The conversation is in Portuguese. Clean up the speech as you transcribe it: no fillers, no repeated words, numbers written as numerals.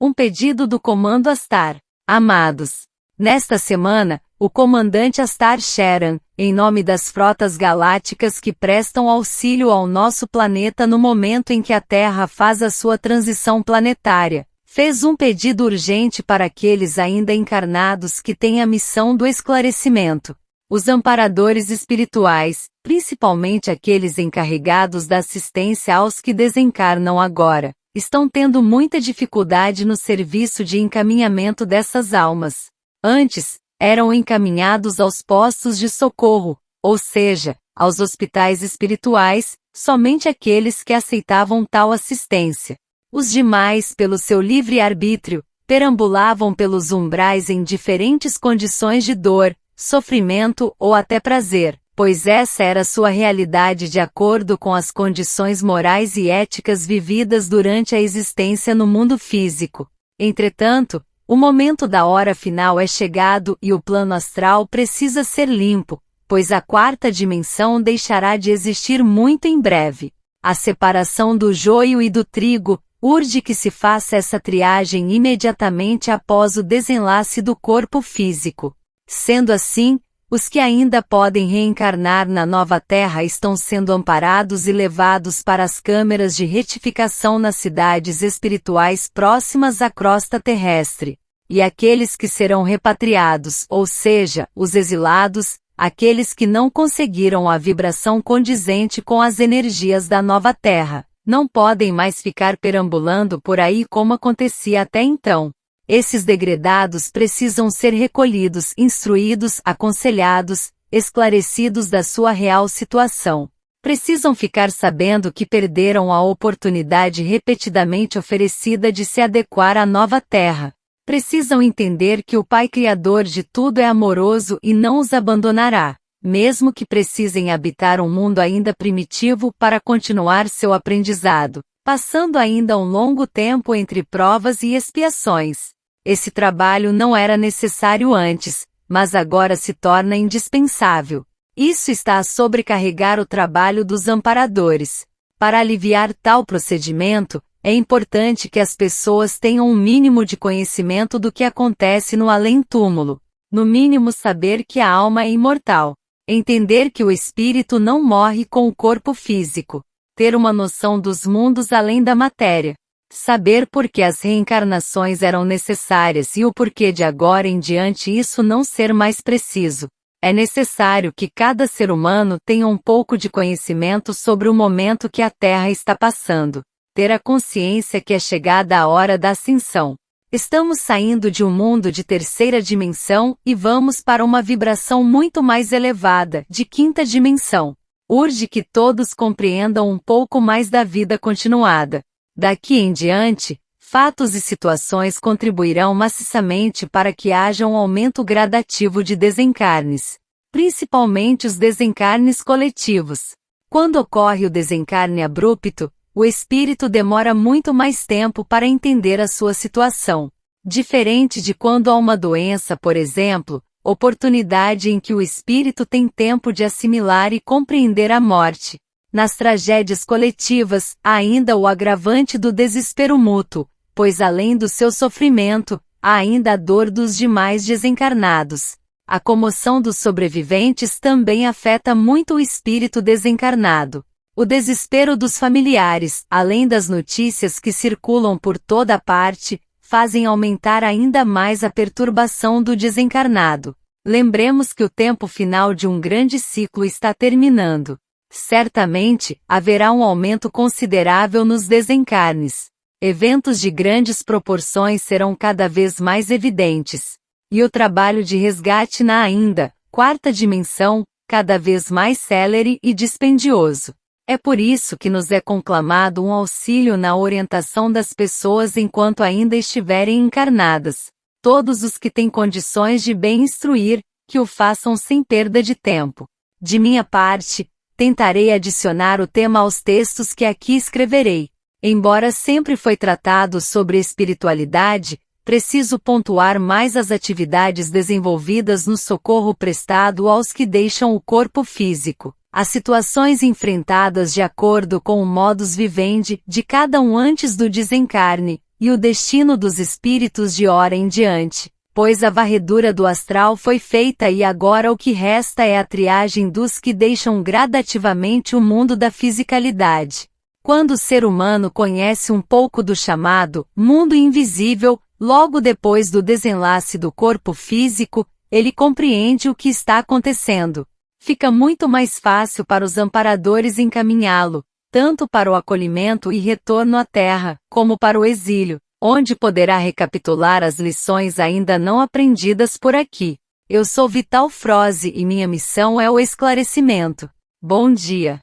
Um pedido do Comando Astar. Amados, nesta semana, o comandante Astar Sheran, em nome das frotas galácticas que prestam auxílio ao nosso planeta no momento em que a Terra faz a sua transição planetária, fez um pedido urgente para aqueles ainda encarnados que têm a missão do esclarecimento. Os amparadores espirituais, principalmente aqueles encarregados da assistência aos que desencarnam agora, estão tendo muita dificuldade no serviço de encaminhamento dessas almas. Antes, eram encaminhados aos postos de socorro, ou seja, aos hospitais espirituais, somente aqueles que aceitavam tal assistência. Os demais, pelo seu livre-arbítrio, perambulavam pelos umbrais em diferentes condições de dor, sofrimento ou até prazer, pois essa era sua realidade de acordo com as condições morais e éticas vividas durante a existência no mundo físico. Entretanto, o momento da hora final é chegado e o plano astral precisa ser limpo, pois a quarta dimensão deixará de existir muito em breve. A separação do joio e do trigo, urge que se faça essa triagem imediatamente após o desenlace do corpo físico. Sendo assim, os que ainda podem reencarnar na nova Terra estão sendo amparados e levados para as câmeras de retificação nas cidades espirituais próximas à crosta terrestre. E aqueles que serão repatriados, ou seja, os exilados, aqueles que não conseguiram a vibração condizente com as energias da nova Terra, não podem mais ficar perambulando por aí como acontecia até então. Esses degredados precisam ser recolhidos, instruídos, aconselhados, esclarecidos da sua real situação. Precisam ficar sabendo que perderam a oportunidade repetidamente oferecida de se adequar à nova Terra. Precisam entender que o Pai Criador de tudo é amoroso e não os abandonará, mesmo que precisem habitar um mundo ainda primitivo para continuar seu aprendizado, passando ainda um longo tempo entre provas e expiações. Esse trabalho não era necessário antes, mas agora se torna indispensável. Isso está a sobrecarregar o trabalho dos amparadores. Para aliviar tal procedimento, é importante que as pessoas tenham um mínimo de conhecimento do que acontece no além-túmulo. No mínimo saber que a alma é imortal. Entender que o espírito não morre com o corpo físico. Ter uma noção dos mundos além da matéria. Saber por que as reencarnações eram necessárias e o porquê de agora em diante isso não ser mais preciso. É necessário que cada ser humano tenha um pouco de conhecimento sobre o momento que a Terra está passando. Ter a consciência que é chegada a hora da ascensão. Estamos saindo de um mundo de terceira dimensão e vamos para uma vibração muito mais elevada, de quinta dimensão. Urge que todos compreendam um pouco mais da vida continuada. Daqui em diante, fatos e situações contribuirão maciçamente para que haja um aumento gradativo de desencarnes, principalmente os desencarnes coletivos. Quando ocorre o desencarne abrupto, o espírito demora muito mais tempo para entender a sua situação. Diferente de quando há uma doença, por exemplo, oportunidade em que o espírito tem tempo de assimilar e compreender a morte. Nas tragédias coletivas, há ainda o agravante do desespero mútuo, pois além do seu sofrimento, há ainda a dor dos demais desencarnados. A comoção dos sobreviventes também afeta muito o espírito desencarnado. O desespero dos familiares, além das notícias que circulam por toda parte, fazem aumentar ainda mais a perturbação do desencarnado. Lembremos que o tempo final de um grande ciclo está terminando. Certamente, haverá um aumento considerável nos desencarnes. Eventos de grandes proporções serão cada vez mais evidentes. E o trabalho de resgate na ainda, quarta dimensão, cada vez mais célere e dispendioso. É por isso que nos é conclamado um auxílio na orientação das pessoas enquanto ainda estiverem encarnadas. Todos os que têm condições de bem instruir, que o façam sem perda de tempo. De minha parte, tentarei adicionar o tema aos textos que aqui escreverei. Embora sempre foi tratado sobre espiritualidade, preciso pontuar mais as atividades desenvolvidas no socorro prestado aos que deixam o corpo físico. As situações enfrentadas de acordo com o modus vivendi de cada um antes do desencarne, e o destino dos espíritos de hora em diante, pois a varredura do astral foi feita e agora o que resta é a triagem dos que deixam gradativamente o mundo da fisicalidade. Quando o ser humano conhece um pouco do chamado mundo invisível, logo depois do desenlace do corpo físico, ele compreende o que está acontecendo. Fica muito mais fácil para os amparadores encaminhá-lo, tanto para o acolhimento e retorno à Terra, como para o exílio, onde poderá recapitular as lições ainda não aprendidas por aqui. Eu sou Vital Froze e minha missão é o esclarecimento. Bom dia.